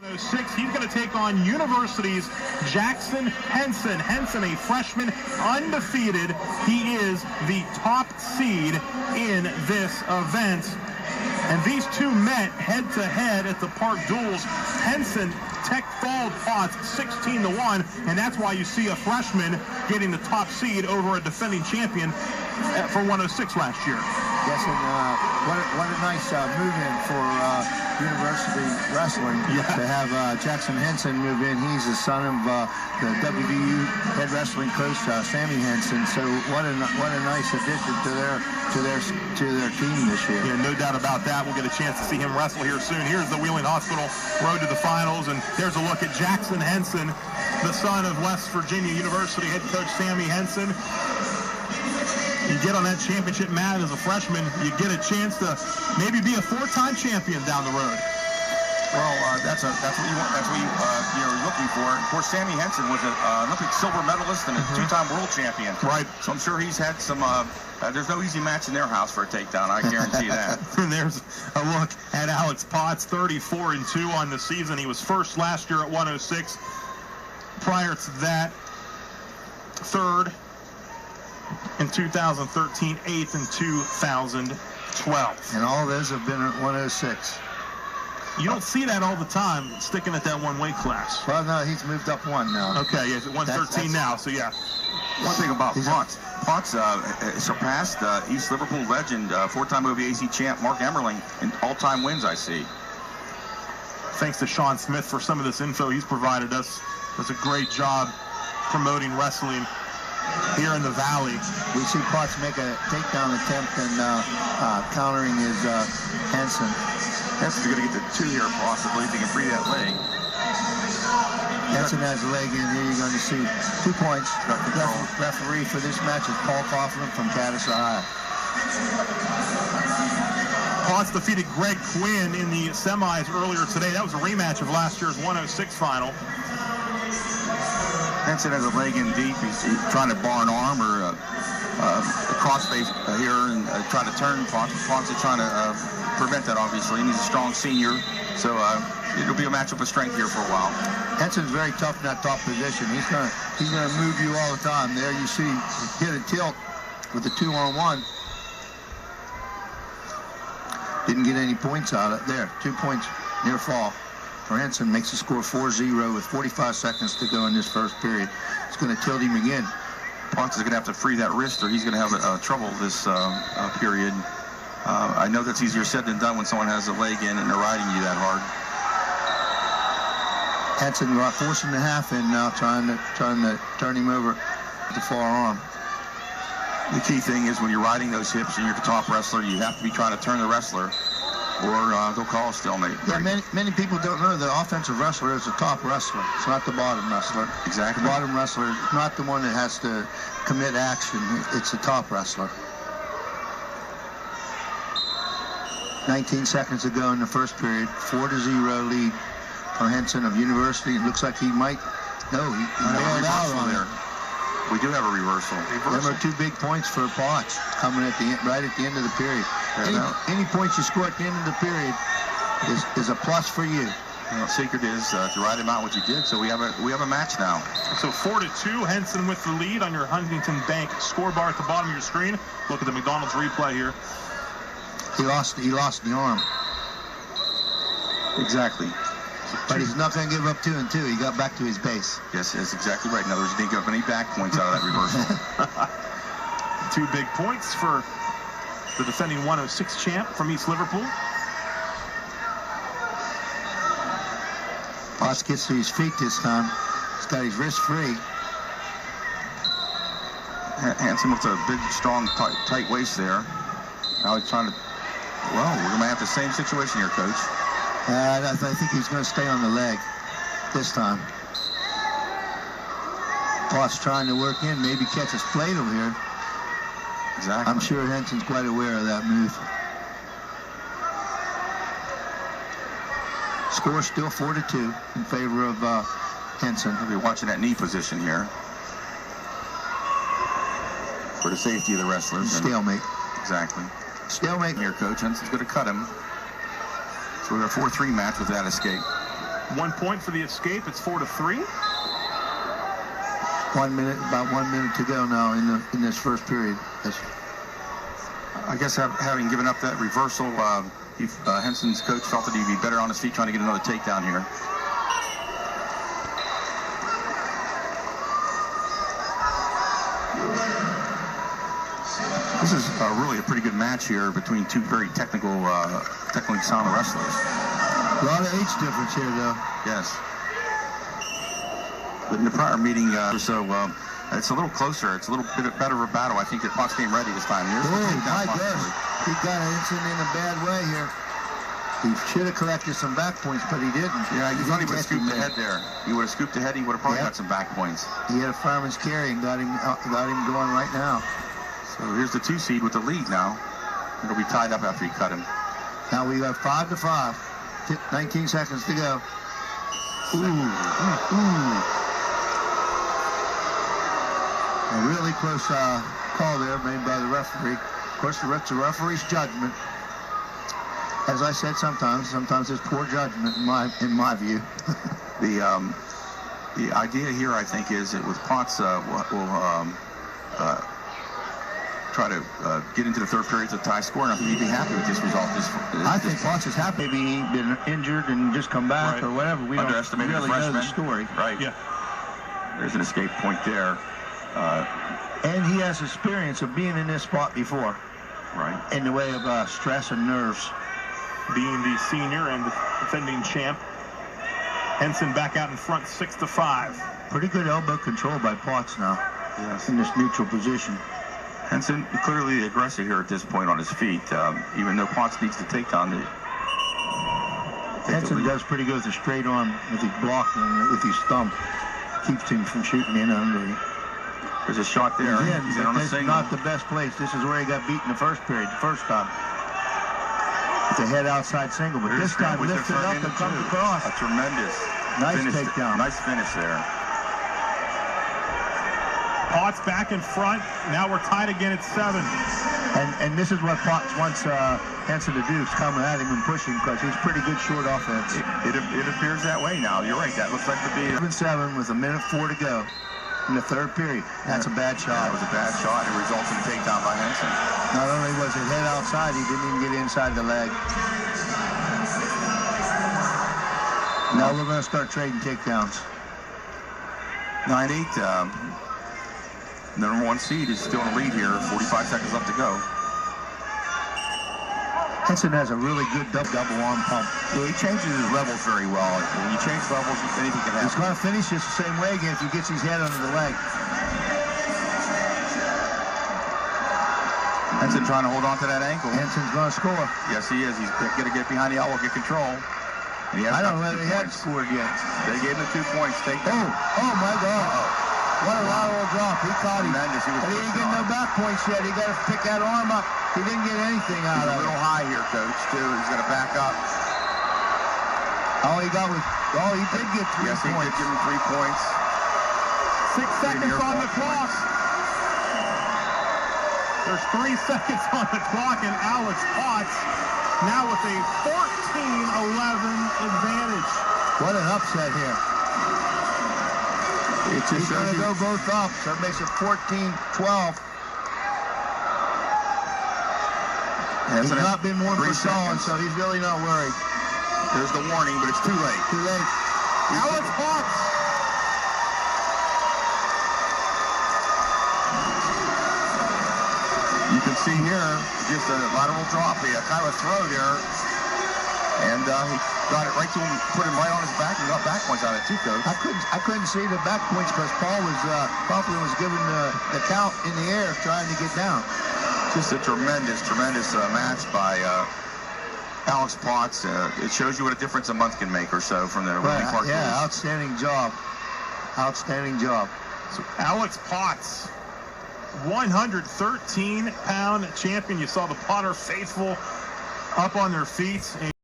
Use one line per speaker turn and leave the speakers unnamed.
6, he's going to take on University's Jackson Henson. Henson, a freshman, undefeated. He is the top seed in this event. And these two met head-to-head at the Park Duels. Henson tech-fouled Potts 16-1, and that's why you see a freshman getting the top seed over a defending champion for 106 last year.
Yes, and what a nice movement for University Wrestling to have Jackson Henson move in. He's the son of the WVU head wrestling coach Sammy Henson. So what a nice addition to their team this year.
Yeah, no doubt about that. We'll get a chance to see him wrestle here soon. Here's the Wheeling Hospital road to the finals, and there's a look at Jackson Henson, the son of West Virginia University head coach Sammy Henson. You get on that championship mat as a freshman, you get a chance to maybe be a 4-time champion down the road.
Well, that's what you want. That's what you're looking for. Of course, Sammy Henson was an Olympic silver medalist and a 2-time world champion.
Right.
So I'm sure he's had some. There's no easy match in their house for a takedown. I guarantee that.
And there's a look at Alex Potts, 34-2 on the season. He was first last year at 106. Prior to that, third in 2013, 8th in 2012.
And all those have been at 106.
You don't see that all the time, sticking at that one weight class.
Well, no, he's moved up one now.
Okay, he's at 113 now, so yeah.
One thing about Potts. Potts surpassed East Liverpool legend, 4-time OVAC champ Mark Emmerling in all-time wins, I see.
Thanks to Sean Smith for some of this info he's provided us. Does a great job promoting wrestling here in the Valley.
We see Potts make a takedown attempt and countering his Henson.
Henson's going to get to 2 here possibly if he can free that leg.
Henson has a leg in. Here you're going to see 2 points. Referee for this match is Paul Coughlin from Cadiz, Ohio.
Potts defeated Greg Quinn in the semis earlier today. That was a rematch of last year's 106 final.
Henson has a leg in deep. He's trying to bar an arm or a crossface here and try to turn Potts. Potts is trying to prevent that, obviously, and he's a strong senior. So it'll be a matchup of strength here for a while.
Henson's very tough in that top position. He's gonna move you all the time. There you see hit a tilt with the 2-on-1. Didn't get any points out of it. There, 2 points near fall. For Henson, makes the score 4-0 with 45 seconds to go in this first period. It's going to tilt him again.
Potts is going to have to free that wrist or he's going to have trouble this period. I know that's easier said than done when someone has a leg in and they're riding you that hard.
Henson forcing the half in now, trying to turn him over with the far arm.
The key thing is when you're riding those hips and you're the top wrestler, you have to be trying to turn the wrestler, or they'll call a stalemate.
Yeah, many people don't know the offensive wrestler is the top wrestler. It's not the bottom wrestler.
Exactly.
The bottom wrestler is not the one that has to commit action. It's the top wrestler. 19 seconds to go in the first period. 4-0 lead for Henson of University. It looks like he might. No, he bailed out on there.
We do have a reversal.
Them are 2 big points for Potts coming at the end, right at the end of the period. Any points you score at the end of the period is a plus for you.
The secret is to ride him out what you did. So we have a match now.
So 4-2, Henson with the lead on your Huntington Bank scorebar at the bottom of your screen. Look at the McDonald's replay here.
He lost the arm.
Exactly.
But he's not going to give up 2 and 2. He got back to his base.
Yes, that's exactly right. In other words, he didn't give up any back points out of that reversal.
2 big points for the defending 106 champ from East Liverpool.
Potts gets to his feet this time. He's got his wrist free.
Henson with a big, strong, tight waist there. Now he's trying to. Well, we're going to have the same situation here, Coach.
I think he's going to stay on the leg this time. Potts trying to work in, maybe catch his plate over here.
Exactly.
I'm sure Henson's quite aware of that move. Score still 4-2 in favor of Henson.
We'll be watching that knee position here for the safety of the wrestlers.
Stalemate.
Exactly.
Stalemate
here, Coach. Henson's going to cut him. So we have a 4-3 match with that escape.
1 point for the escape. It's 4-3.
1 minute, about 1 minute to go now in this first period.
I guess having given up that reversal, Henson's coach felt that he'd be better on his feet trying to get another takedown here. This is really a pretty good match here between two very technically sound wrestlers.
A lot of age difference here, though.
Yes. But in the prior meeting, it's a little closer. It's a little bit better of a battle. I think that Potts came ready this time.
Oh, my gosh. He got Henson in a bad way here. He should have collected some back points, but he didn't.
Yeah, he thought he would have scooped ahead there. He would have scooped ahead. He would have probably got some back points.
He had a fireman's carry and got him going right now.
So here's the 2 seed with the lead now. It'll be tied up after he cut him.
Now we got 5-5. 19 seconds to go. Ooh. A really close call there made by the referee. Of course, it's the referee's judgment. As I said, sometimes it's poor judgment in my view.
The idea here, I think, is that with Potts will try to get into the third period with a tie score, and I think he'd be happy with this result.
I think Potts is happy. Maybe he's been injured and just come back or whatever. We don't really know the story.
Right. Yeah. There's an escape point there.
And he has experience of being in this spot before.
Right.
In the way of stress and nerves.
Being the senior and the defending champ, Henson back out in front, 6-5.
Pretty good elbow control by Potts now.
Yes.
In this neutral position.
Henson clearly the aggressor here at this point on his feet, even though Potts needs to take down the...
Henson does pretty good with a straight arm with his block and with his thumb. Keeps him from shooting in under.
There's a shot there.
He's in on a single. Not the best place. This is where he got beat in the first period, the first time. It's a head outside single, but this time lifted up and comes across.
A tremendous
takedown.
Nice finish there.
Potts back in front. Now we're tied again at 7.
And this is what Potts wants Henson to do, is come at him and push him, because he's pretty good short offense.
It appears that way now. You're right. That looks like to be
7-7 with 1:04 to go in the third period. That's a bad shot.
That was a bad shot. It results in a takedown by Henson.
Not only was it head outside, he didn't even get inside the leg. Now we're going to start trading takedowns.
9-8. The number 1 seed is still in the lead here. 45 seconds left to go.
Henson has a really good double arm pump.
Yeah, he changes his levels very well. When you change levels, anything can happen.
He's going to finish this the same way again if he gets his head under the leg.
Henson trying to hold on to that ankle.
Henson's going to score.
Yes, he is. He's going to get behind the elbow, get control.
I don't know whether he had scored yet.
They gave him 2 points. Take that.
Oh my God. What a lateral drop. He caught him.
Tremendous.
But he didn't get no back points yet. He got to pick that arm up. He didn't get anything out of it.
He's a little high here, Coach, too. He's going to back up.
All he got was, he did get 3 points.
Yes, he did give him 3 points.
6 seconds on the clock. There's 3 seconds on the clock, and Alex Potts now with a 14-11 advantage.
What an upset here. He's going to go both up, so it makes it 14-12. He's not been warned for stalling, so he's really not worried.
There's the warning, but it's too late.
Too late.
Alex Potts.
You can see here just a lateral drop, a kind of a throw there. And he got it right to him, put him right on his back, and got back points out of it too, Coach.
I couldn't see the back points because Coughlin was giving the count in the air trying to get down.
Just a tremendous match by Alex Potts. It shows you what a difference a month can make or so from the Rugby Park.
Yeah, outstanding job. Outstanding job.
So Alex Potts, 113-pound champion. You saw the Potter faithful up on their feet.